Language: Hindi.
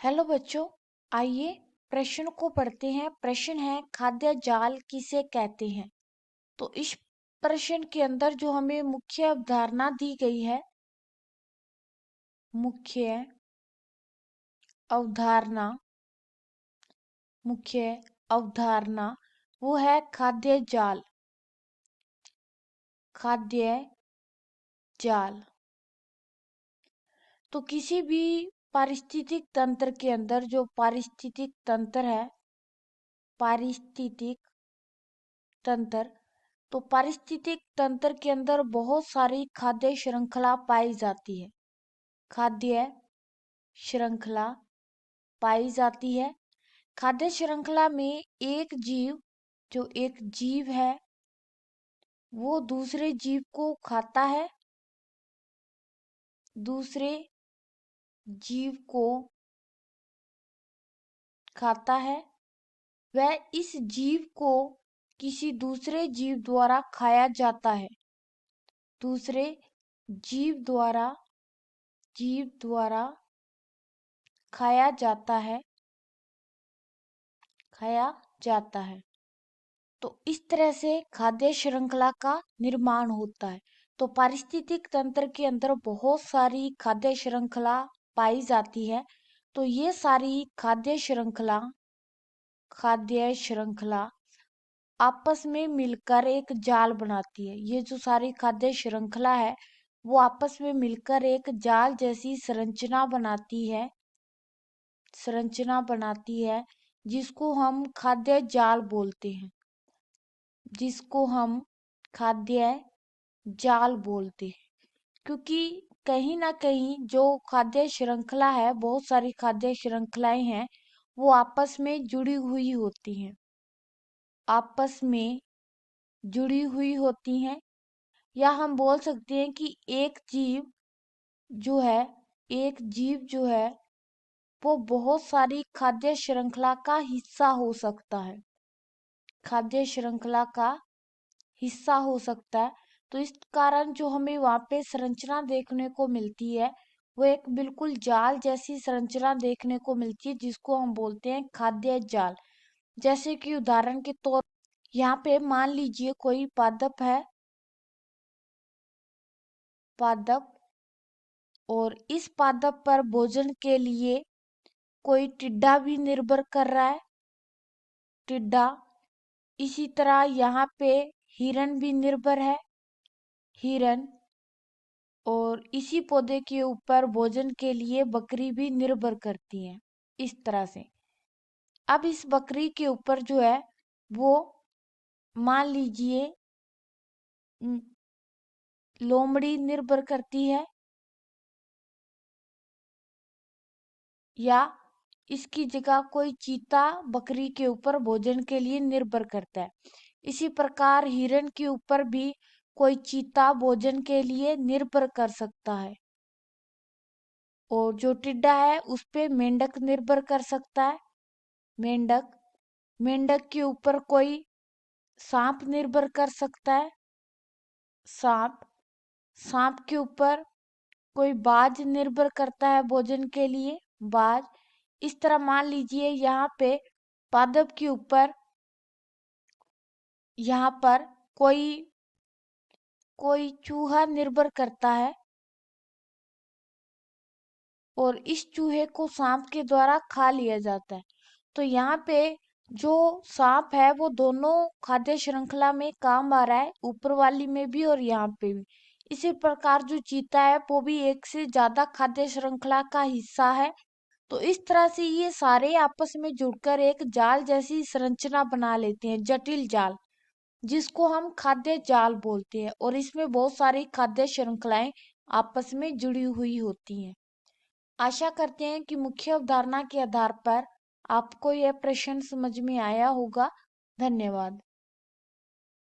हेलो बच्चों, आइए प्रश्न को पढ़ते हैं। प्रश्न है खाद्य जाल किसे कहते हैं। तो इस प्रश्न के अंदर जो हमें मुख्य अवधारणा दी गई है, मुख्य अवधारणा मुख्य अवधारणा वो है खाद्य जाल। खाद्य जाल तो किसी भी पारिस्थितिक तंत्र के अंदर जो पारिस्थितिक तंत्र है, पारिस्थितिक तंत्र तो पारिस्थितिक तंत्र के अंदर बहुत सारी खाद्य श्रृंखला पाई जाती है। खाद्य श्रृंखला पाई जाती है। खाद्य श्रृंखला में एक जीव है वो दूसरे जीव को खाता है, दूसरे जीव को खाता है। वह इस जीव को किसी दूसरे जीव द्वारा खाया जाता है। दूसरे जीव द्वारा खाया जाता है। तो इस तरह से खाद्य श्रृंखला का निर्माण होता है। तो पारिस्थितिक तंत्र के अंदर बहुत सारी खाद्य श्रृंखला पाई जाती है। तो ये सारी खाद्य श्रृंखला आपस में मिलकर एक जाल बनाती है। ये जो सारी खाद्य श्रृंखला है वो आपस में मिलकर एक जाल जैसी संरचना बनाती है जिसको हम खाद्य जाल बोलते हैं। क्योंकि कहीं ना कहीं जो खाद्य श्रृंखला है, बहुत सारी खाद्य श्रृंखलाएं हैं वो आपस में जुड़ी हुई होती हैं। या हम बोल सकते हैं कि एक जीव जो है वो बहुत सारी खाद्य श्रृंखला का हिस्सा हो सकता है। तो इस कारण जो हमें वहां पे संरचना देखने को मिलती है वो एक बिल्कुल जाल जैसी संरचना देखने को मिलती है जिसको हम बोलते हैं खाद्य जाल। जैसे कि उदाहरण के तौर यहाँ पे मान लीजिए कोई पादप और इस पादप पर भोजन के लिए कोई टिड्डा भी निर्भर कर रहा है। इसी तरह यहाँ पे हिरण भी निर्भर है। और इसी पौधे के ऊपर भोजन के लिए बकरी भी निर्भर करती है। इस तरह से अब इस बकरी के ऊपर जो है वो मान लीजिए लोमड़ी निर्भर करती है या इसकी जगह कोई चीता बकरी के ऊपर भोजन के लिए निर्भर करता है। इसी प्रकार हिरण के ऊपर भी कोई चीता भोजन के लिए निर्भर कर सकता है। और जो टिड्डा है उस पे मेंढक निर्भर कर सकता है। मेंढक के ऊपर कोई सांप निर्भर कर सकता है। सांप के ऊपर कोई बाज निर्भर करता है भोजन के लिए। इस तरह मान लीजिए यहाँ पे पादप के ऊपर यहाँ पर कोई चूहा निर्भर करता है और इस चूहे को सांप के द्वारा खा लिया जाता है। तो यहाँ पे जो सांप है वो दोनों खाद्य श्रृंखला में काम आ रहा है, ऊपर वाली में भी और यहाँ पे भी। इसी प्रकार जो चीता है वो भी एक से ज्यादा खाद्य श्रृंखला का हिस्सा है। तो इस तरह से ये सारे आपस में जुड़कर एक जाल जैसी संरचना बना लेते हैं, जटिल जाल, जिसको हम खाद्य जाल बोलते हैं। और इसमें बहुत सारी खाद्य श्रृंखलाएं आपस में जुड़ी हुई होती हैं। आशा करते हैं कि मुख्य अवधारणा के आधार पर आपको यह प्रश्न समझ में आया होगा। धन्यवाद।